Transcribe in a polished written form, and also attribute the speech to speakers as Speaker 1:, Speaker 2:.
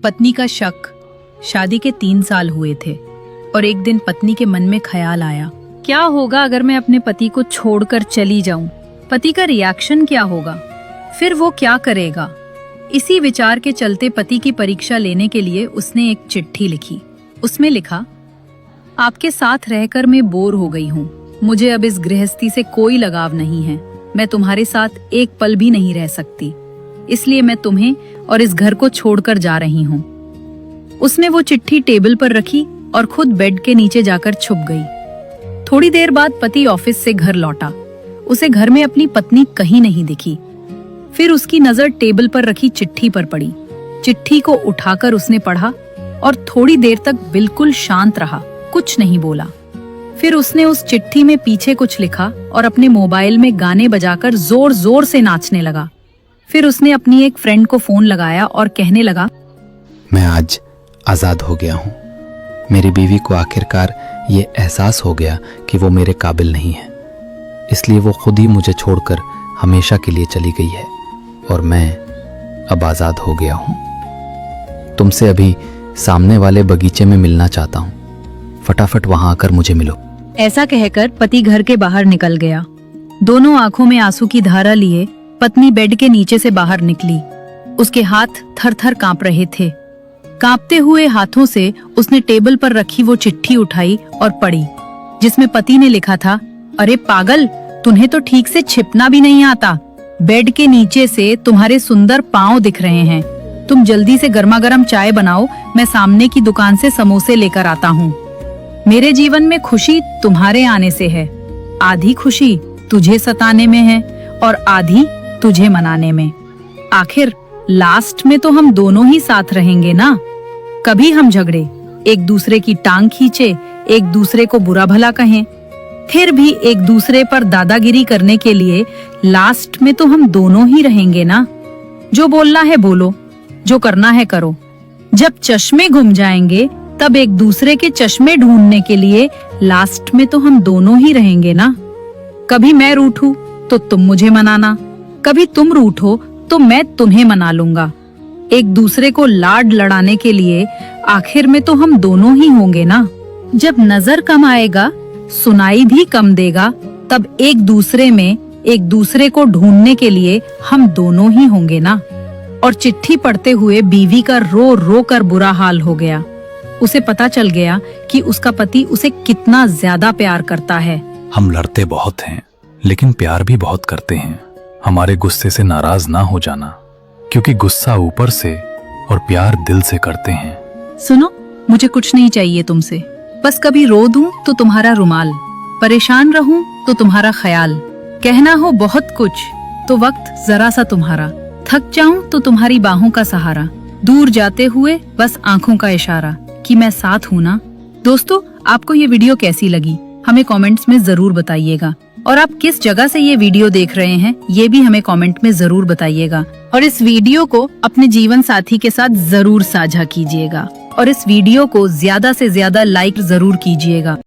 Speaker 1: पत्नी का शक। शादी के 3 साल हुए थे और एक दिन पत्नी के मन में ख्याल आया, क्या होगा अगर मैं अपने पति को छोड़कर चली जाऊं? पति का रिएक्शन क्या होगा? फिर वो क्या करेगा? इसी विचार के चलते पति की परीक्षा लेने के लिए उसने एक चिट्ठी लिखी। उसमें लिखा, आपके साथ रहकर मैं बोर हो गई हूँ। मुझे अब इस गृहस्थी से कोई लगाव नहीं है। मैं तुम्हारे साथ एक पल भी नहीं रह सकती, इसलिए मैं तुम्हें और इस घर को छोड़कर जा रही हूँ। उसने वो चिट्ठी टेबल पर रखी और खुद बेड के नीचे जाकर छुप गई। थोड़ी देर बाद पति ऑफिस से घर लौटा। उसे घर में अपनी पत्नी कहीं नहीं दिखी। फिर उसकी नजर टेबल पर रखी चिट्ठी पर पड़ी। चिट्ठी को उठाकर उसने पढ़ा और थोड़ी देर तक बिल्कुल शांत रहा, कुछ नहीं बोला। फिर उसने उस चिट्ठी में पीछे कुछ लिखा और अपने मोबाइल में गाने बजाकर जोर जोर से नाचने लगा। फिर उसने अपनी एक फ्रेंड को फोन लगाया और कहने लगा,
Speaker 2: मैं आज आजाद हो गया हूँ। मेरी बीवी को आखिरकार ये एहसास हो गया कि वो मेरे काबिल नहीं है, इसलिए वो खुद ही मुझे छोड़कर हमेशा के लिए चली गई है और मैं अब आजाद हो गया हूँ। तुमसे अभी सामने वाले बगीचे में मिलना चाहता हूँ। फटाफट वहां आकर मुझे मिलो।
Speaker 1: ऐसा कहकर पति घर के बाहर निकल गया। दोनों आंखों में आंसू की धारा लिए पत्नी बेड के नीचे से बाहर निकली। उसके हाथ थर-थर कांप रहे थे। कांपते हुए हाथों से उसने टेबल पर रखी वो चिट्ठी उठाई और पढ़ी, जिसमें पति ने लिखा था, अरे पागल, तुम्हें तो ठीक से छिपना भी नहीं आता। बेड के नीचे से तुम्हारे सुंदर पांव दिख रहे हैं। तुम जल्दी से गर्मा गर्म चाय बनाओ, मैं सामने की दुकान से समोसे लेकर आता हूँ। मेरे जीवन में खुशी तुम्हारे आने से है। आधी खुशी तुझे सताने में है और आधी तुझे मनाने में। आखिर लास्ट में तो हम दोनों ही साथ रहेंगे ना। कभी हम झगड़े, एक दूसरे की टांग खींचे, एक दूसरे को बुरा भला कहें, फिर भी एक दूसरे पर दादागिरी करने के लिए लास्ट में तो हम दोनों ही रहेंगे ना। जो बोलना है बोलो, जो करना है करो। जब चश्मे घुम जाएंगे तब एक दूसरे के चश्मे ढूंढने के लिए लास्ट में तो हम दोनों ही रहेंगे ना। कभी मैं रूठूं तो तुम मुझे मनाना, कभी तुम रूठो तो मैं तुम्हें मना लूंगा। एक दूसरे को लाड लड़ाने के लिए आखिर में तो हम दोनों ही होंगे ना। जब नजर कम आएगा, सुनाई भी कम देगा, तब एक दूसरे में एक दूसरे को ढूंढने के लिए हम दोनों ही होंगे ना। और चिट्ठी पढ़ते हुए बीवी का रो रो कर बुरा हाल हो गया। उसे पता चल गया कि उसका पति उसे कितना ज्यादा प्यार करता है।
Speaker 3: हम लड़ते बहुत हैं, लेकिन प्यार भी बहुत करते हैं। हमारे गुस्से से नाराज ना हो जाना, क्योंकि गुस्सा ऊपर से और प्यार दिल से करते हैं।
Speaker 1: सुनो, मुझे कुछ नहीं चाहिए तुमसे। बस कभी रो दूं तो तुम्हारा रुमाल, परेशान रहूं तो तुम्हारा ख्याल, कहना हो बहुत कुछ तो वक्त जरा सा तुम्हारा, थक जाऊं तो तुम्हारी बाहों का सहारा, दूर जाते हुए बस आंखों का इशारा कि मैं साथ हूँ ना। दोस्तों, आपको ये वीडियो कैसी लगी हमें कमेंट्स में जरूर बताइएगा। और आप किस जगह से ये वीडियो देख रहे हैं ये भी हमें कमेंट में जरूर बताइएगा। और इस वीडियो को अपने जीवन साथी के साथ जरूर साझा कीजिएगा और इस वीडियो को ज्यादा से ज्यादा लाइक जरूर कीजिएगा।